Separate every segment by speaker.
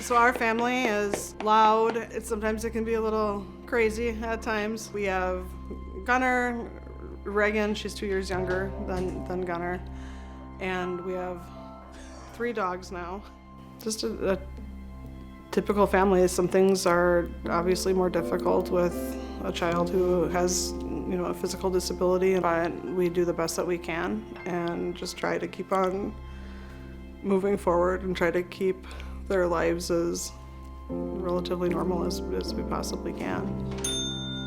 Speaker 1: So our family is loud. Sometimes it can be a little crazy at times. We have Gunnar, Reagan, she's 2 years younger than Gunnar, and we have 3 dogs now. Just a typical family. Some things are obviously more difficult with a child who has, a physical disability, but we do the best that we can and just try to keep on moving forward and try to keep their lives as relatively normal as we possibly can.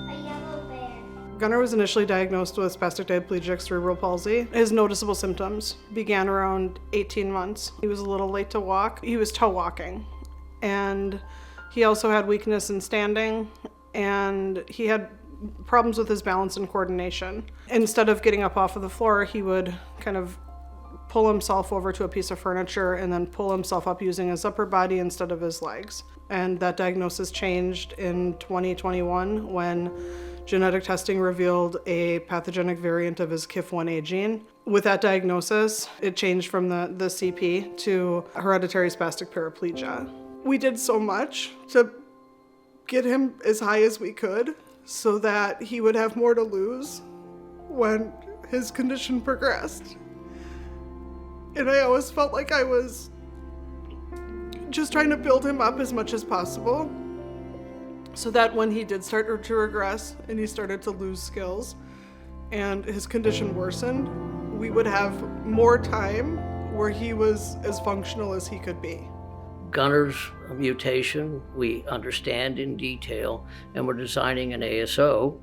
Speaker 2: A yellow bear.
Speaker 1: Gunnar was initially diagnosed with spastic diplegic cerebral palsy. His noticeable symptoms began around 18 months. He was a little late to walk. He was toe walking, and he also had weakness in standing, and he had problems with his balance and coordination. Instead of getting up off of the floor, he would kind of pull himself over to a piece of furniture and then pull himself up using his upper body instead of his legs. And that diagnosis changed in 2021 when genetic testing revealed a pathogenic variant of his KIF1A gene. With that diagnosis, it changed from the CP to hereditary spastic paraplegia. We did so much to get him as high as we could so that he would have more to lose when his condition progressed. And I always felt like I was just trying to build him up as much as possible so that when he did start to regress and he started to lose skills and his condition worsened, we would have more time where he was as functional as he could be.
Speaker 3: Gunnar's mutation we understand in detail, and we're designing an ASO,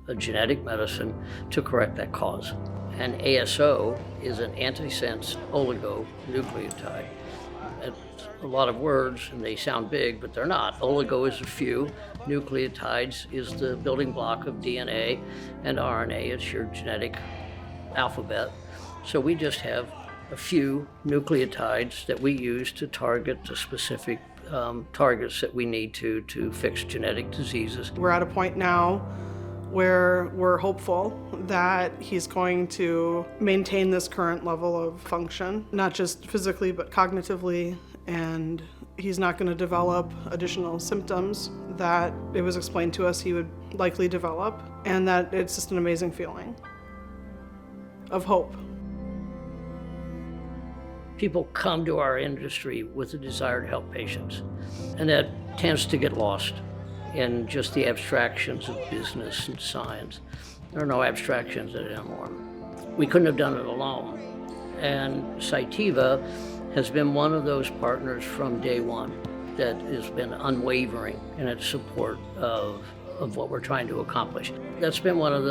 Speaker 3: a genetic medicine, to correct that cause. An ASO is an antisense oligonucleotide. It's a lot of words and they sound big, but they're not. Oligo is a few, nucleotides is the building block of DNA, and RNA is your genetic alphabet. So we just have a few nucleotides that we use to target the specific targets that we need to fix genetic diseases.
Speaker 1: We're at a point now where we're hopeful that he's going to maintain this current level of function, not just physically but cognitively, and he's not going to develop additional symptoms that it was explained to us he would likely develop, and that it's just an amazing feeling of hope.
Speaker 3: People come to our industry with a desire to help patients, and that tends to get lost in just the abstractions of business and science. There are no abstractions anymore. We couldn't have done it alone. And Cytiva has been one of those partners from day one that has been unwavering in its support of what we're trying to accomplish. That's been one of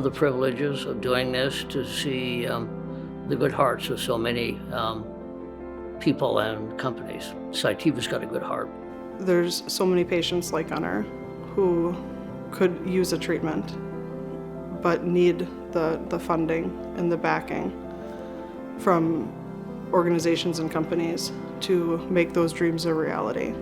Speaker 3: the privileges of doing this, to see the good hearts of so many people and companies. Cytiva's got a good heart.
Speaker 1: There's so many patients like Gunnar who could use a treatment but need the funding and the backing from organizations and companies to make those dreams a reality.